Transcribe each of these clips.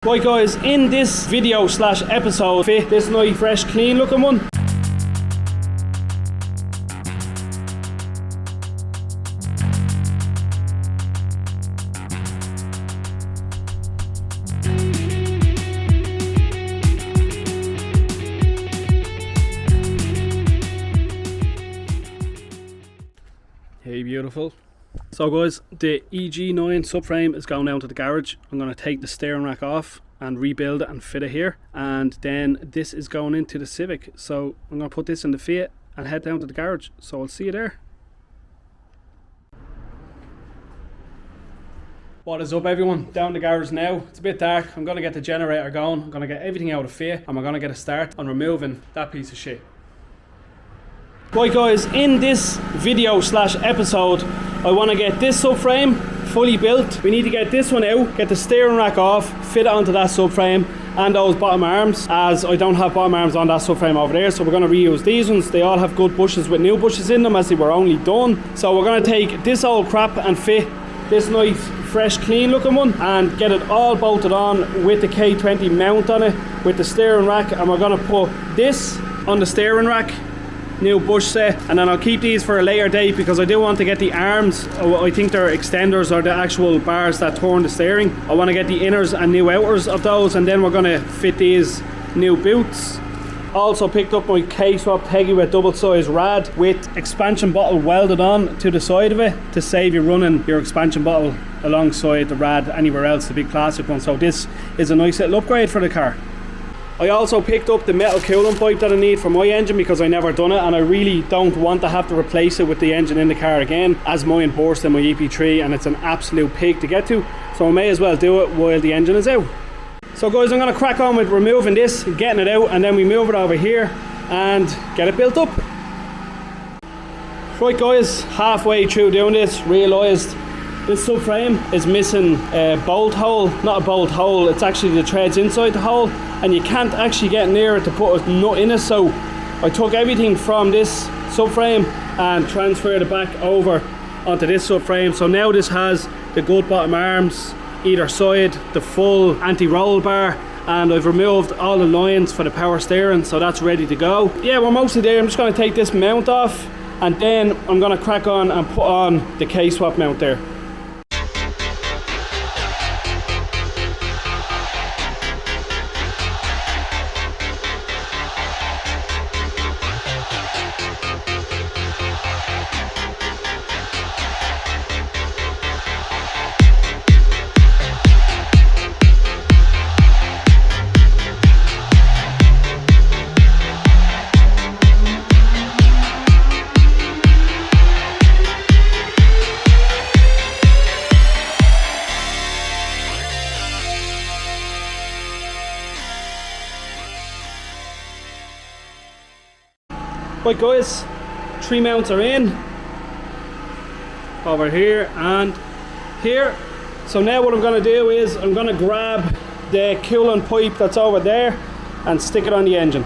Right guys, in this video slash episode, fit this nice fresh clean looking one. Hey beautiful. So guys, the EG9 subframe is going down to the garage. I'm going to take the steering rack off and rebuild it and fit it here, and then this is going into the Civic. So I'm going to put this in the Fiat and head down to the garage. So I'll see you there. What is up everyone? Down the garage now. It's a bit dark. I'm going to get the generator going. I'm going to get everything out of Fiat and we're going to get a start on removing that piece of shit. Right guys, in this video slash episode, I want to get this subframe fully built. We need to get this one out, get the steering rack off, fit it onto that subframe and those bottom arms, as I don't have bottom arms on that subframe over there, so we're going to reuse these ones. They all have good bushes with new bushes in them as they were only done. So we're going to take this old crap and fit this nice fresh clean looking one and get it all bolted on with the K20 mount on it with the steering rack, and we're going to put this on the steering rack, new bush set, and then I'll keep these for a later date because I do want to get the arms. I think they're extenders or the actual bars that turn the steering. I want to get the inners and new outers of those, and then we're going to fit these new boots. Also picked up my Kswap Teggy with double size rad with expansion bottle welded on to the side of it to save you running your expansion bottle alongside the rad anywhere else, the big plastic one. So this is a nice little upgrade for the car. I also picked up the metal coolant pipe that I need for my engine because I never done it, and I really don't want to have to replace it with the engine in the car again, as mine burst in my EP3 and it's an absolute pig to get to, so I may as well do it while the engine is out. So guys, I'm going to crack on with removing this, getting it out, and then we move it over here and get it built up. Right guys, halfway through doing this, realised this subframe is missing a bolt hole. Not a bolt hole, it's actually the threads inside the hole, and you can't actually get near it to put a nut in it. So I took everything from this subframe and transferred it back over onto this subframe. So now this has the good bottom arms either side, the full anti-roll bar, and I've removed all the lines for the power steering, so that's ready to go. Yeah, we're mostly there. I'm just going to take this mount off and then I'm going to crack on and put on the Kswap mount there. Right guys, 3 mounts are in, over here and here. So now what I'm going to do is I'm going to grab the coolant pipe that's over there and stick it on the engine.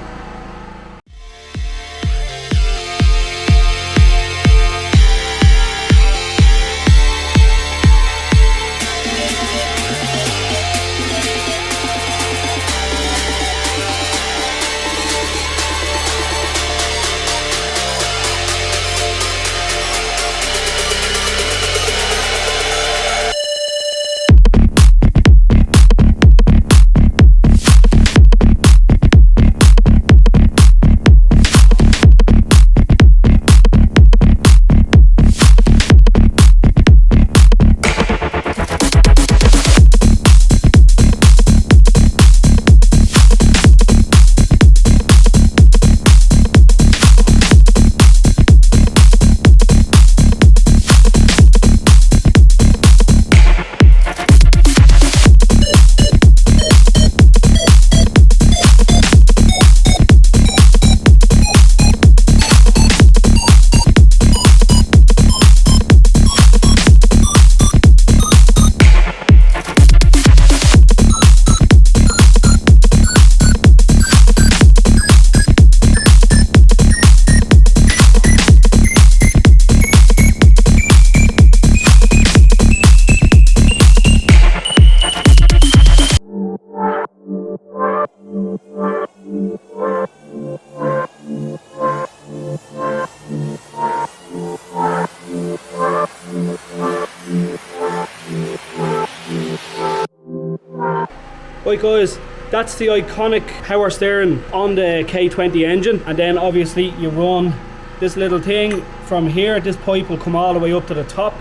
Right guys, that's the iconic power steering on the K20 engine, and then obviously you run this little thing from here. This pipe will come all the way up to the top,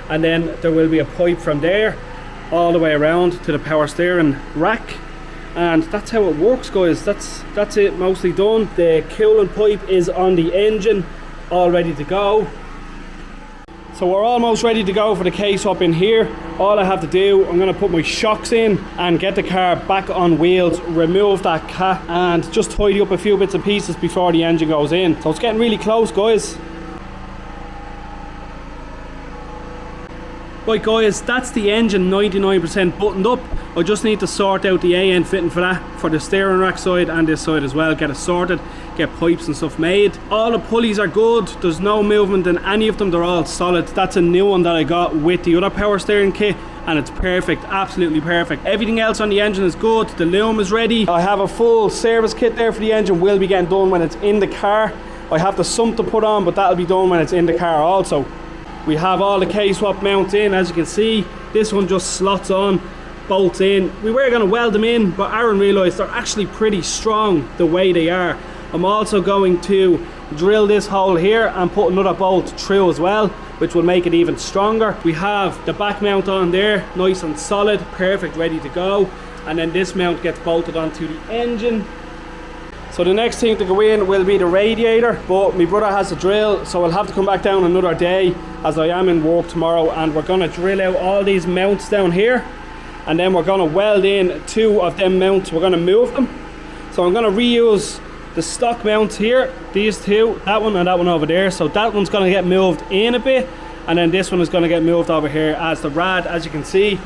and then there will be a pipe from there all the way around to the power steering rack. And that's how it works guys. That's it, mostly done. The coolant pipe is on the engine, all ready to go. So we're almost ready to go for the K-Swap in here. All I have to do, I'm going to put my shocks in and get the car back on wheels, remove that cat and just tidy up a few bits and pieces before the engine goes in. So it's getting really close guys. Right guys, that's the engine 99% buttoned up. I just need to sort out the A-end fitting for that, for the steering rack side and this side as well. Get it sorted, get pipes and stuff made. All the pulleys are good, there's no movement in any of them, they're all solid. That's a new one that I got with the other power steering kit, and it's perfect, absolutely perfect. Everything else on the engine is good, the loom is ready. I have a full service kit there for the engine, will be getting done when it's in the car. I have the sump to put on, but that'll be done when it's in the car also. We have all the K-Swap mounts in, as you can see. This one just slots on, bolts in. We were going to weld them in, but Aaron realised they're actually pretty strong the way they are. I'm also going to drill this hole here and put another bolt through as well, which will make it even stronger. We have the back mount on there, nice and solid, perfect, ready to go. And then this mount gets bolted onto the engine. So the next thing to go in will be the radiator, but my brother has a drill, so I'll have to come back down another day as I am in work tomorrow, and we're going to drill out all these mounts down here, and then we're going to weld in 2 of them mounts. We're going to move them. So I'm going to reuse the stock mounts here, these 2, that one and that one over there. So that one's going to get moved in a bit, and then this one is going to get moved over here as the rad. As you can see,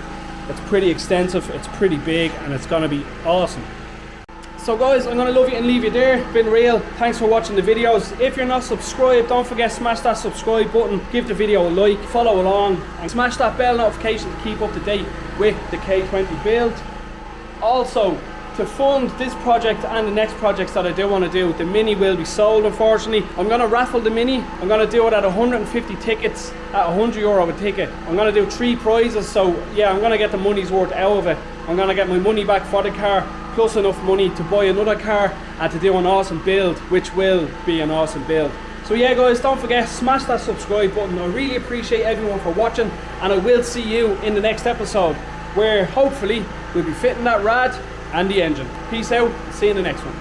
it's pretty extensive, it's pretty big, and it's going to be awesome. So guys, I'm going to love you and leave you there. Been real. Thanks for watching the videos. If you're not subscribed, don't forget smash that subscribe button, give the video a like, follow along, and smash that bell notification to keep up to date with the K20 build. Also, to fund this project and the next projects that I do want to do, the Mini will be sold unfortunately. I'm going to raffle the Mini. I'm going to do it at 150 tickets at €100 a ticket. I'm going to do 3 prizes, so yeah, I'm going to get the money's worth out of it. I'm going to get my money back for the car, plus enough money to buy another car and to do an awesome build, which will be an awesome build. So yeah guys, don't forget, smash that subscribe button. I really appreciate everyone for watching, and I will see you in the next episode, where hopefully we'll be fitting that rad and the engine. Peace out, see you in the next one.